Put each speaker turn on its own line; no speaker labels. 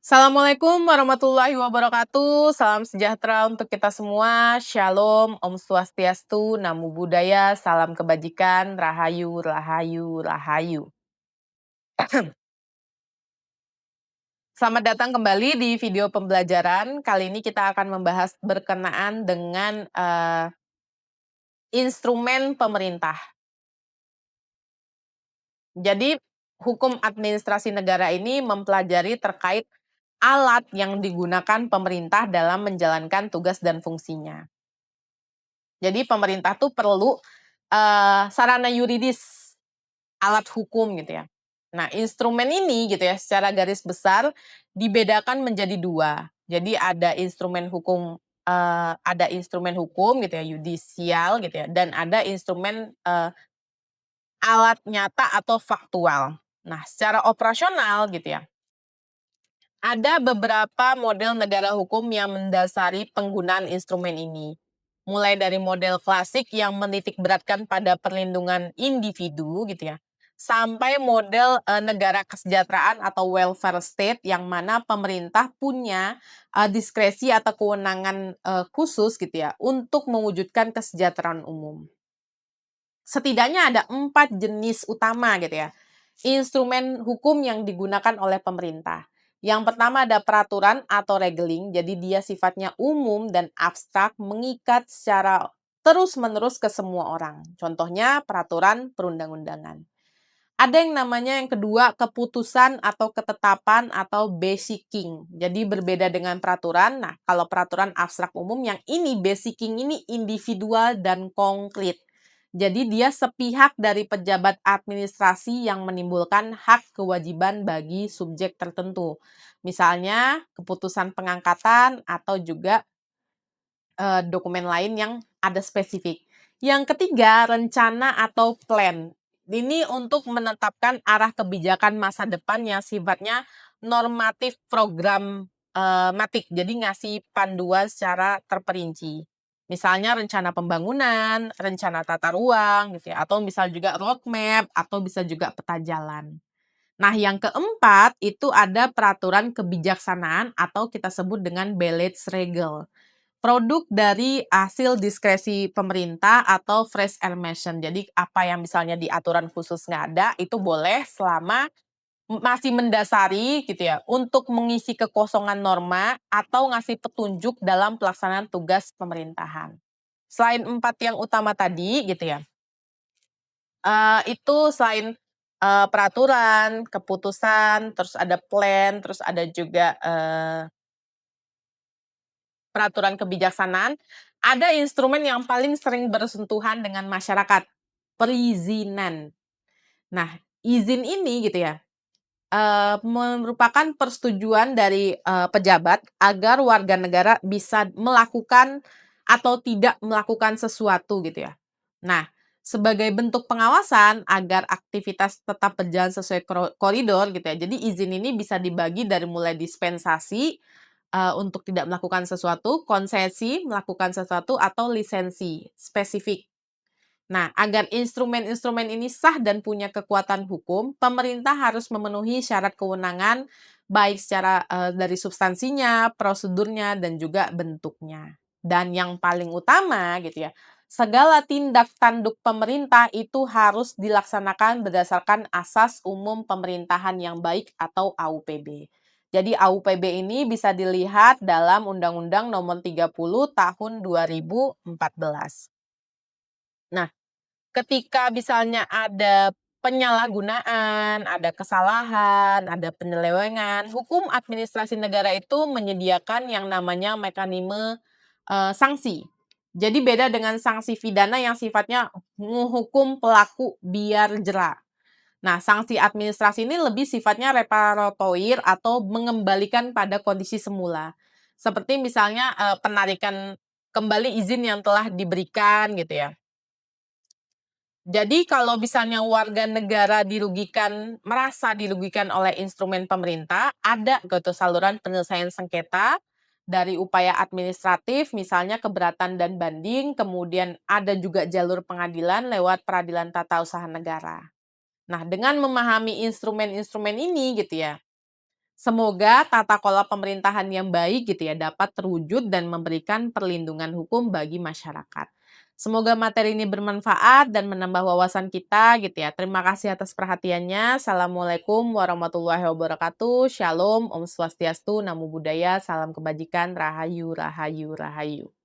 Assalamualaikum warahmatullahi wabarakatuh. Salam sejahtera untuk kita semua. Shalom, Om Swastiastu, Namo Buddhaya, salam kebajikan, Rahayu, Rahayu, Rahayu. Selamat datang kembali di video pembelajaran. Kali ini kita akan membahas berkenaan dengan instrumen pemerintah. Jadi, hukum administrasi negara ini mempelajari terkait alat yang digunakan pemerintah dalam menjalankan tugas dan fungsinya. Jadi pemerintah tuh perlu, sarana yuridis, alat hukum gitu ya. Nah, instrumen ini gitu ya, secara garis besar dibedakan menjadi 2. Jadi ada instrumen hukum gitu ya, yudisial gitu ya, dan ada instrumen, alat nyata atau faktual. Nah, secara operasional gitu ya, ada beberapa model negara hukum yang mendasari penggunaan instrumen ini. Mulai dari model klasik yang menitik beratkan pada perlindungan individu gitu ya, sampai model negara kesejahteraan atau welfare state yang mana pemerintah punya diskresi atau kewenangan khusus gitu ya untuk mewujudkan kesejahteraan umum. Setidaknya ada 4 jenis utama gitu ya, instrumen hukum yang digunakan oleh pemerintah. Yang pertama ada peraturan atau regeling, jadi dia sifatnya umum dan abstrak, mengikat secara terus-menerus ke semua orang. Contohnya peraturan perundang-undangan. Ada yang namanya yang kedua keputusan atau ketetapan atau basicing. Jadi berbeda dengan peraturan. Nah, kalau peraturan abstrak umum, yang ini basicing ini individual dan konkret. Jadi dia sepihak dari pejabat administrasi yang menimbulkan hak kewajiban bagi subjek tertentu. Misalnya keputusan pengangkatan atau juga dokumen lain yang ada spesifik. Yang ketiga, rencana atau plan. Ini untuk menetapkan arah kebijakan masa depan yang sifatnya normatif matik, jadi ngasih panduan secara terperinci. Misalnya rencana pembangunan, rencana tata ruang gitu ya, atau misal juga roadmap, atau bisa juga peta jalan. Nah, yang keempat itu ada peraturan kebijaksanaan atau kita sebut dengan Beleitsregel. Produk dari hasil diskresi pemerintah atau fresh airmation. Jadi apa yang misalnya di aturan khusus nggak ada, itu boleh selama masih mendasari gitu ya, untuk mengisi kekosongan norma atau ngasih petunjuk dalam pelaksanaan tugas pemerintahan. Selain 4 yang utama tadi gitu ya, itu selain, peraturan, keputusan, terus ada plan, terus ada juga, peraturan kebijaksanaan, ada instrumen yang paling sering bersentuhan dengan masyarakat, perizinan. Nah, izin ini gitu ya, merupakan persetujuan dari, pejabat agar warga negara bisa melakukan atau tidak melakukan sesuatu gitu ya. Nah, sebagai bentuk pengawasan agar aktivitas tetap berjalan sesuai koridor gitu ya, jadi izin ini bisa dibagi dari mulai dispensasi, untuk tidak melakukan sesuatu, konsesi melakukan sesuatu, atau lisensi spesifik. Nah, agar instrumen-instrumen ini sah dan punya kekuatan hukum, pemerintah harus memenuhi syarat kewenangan baik secara dari substansinya, prosedurnya, dan juga bentuknya. Dan yang paling utama gitu ya, segala tindak tanduk pemerintah itu harus dilaksanakan berdasarkan asas umum pemerintahan yang baik atau AUPB. Jadi AUPB ini bisa dilihat dalam Undang-Undang Nomor 30 Tahun 2014. Nah, ketika misalnya ada penyalahgunaan, ada kesalahan, ada penyelewengan, hukum administrasi negara itu menyediakan yang namanya mekanisme, sanksi. Jadi beda dengan sanksi pidana yang sifatnya menghukum pelaku biar jera. Nah, sanksi administrasi ini lebih sifatnya reparatoir atau mengembalikan pada kondisi semula. Seperti misalnya, penarikan kembali izin yang telah diberikan gitu ya. Jadi kalau misalnya warga negara merasa dirugikan oleh instrumen pemerintah, ada gitu saluran penyelesaian sengketa dari upaya administratif, misalnya keberatan dan banding, kemudian ada juga jalur pengadilan lewat peradilan tata usaha negara. Nah, dengan memahami instrumen-instrumen ini gitu ya, Semoga tata kelola pemerintahan yang baik gitu ya dapat terwujud dan memberikan perlindungan hukum bagi masyarakat. Semoga materi ini bermanfaat dan menambah wawasan kita gitu ya. Terima kasih atas perhatiannya. Assalamualaikum warahmatullahi wabarakatuh. Shalom, Om Swastiastu, Namo Buddhaya, salam kebajikan, Rahayu, Rahayu, Rahayu.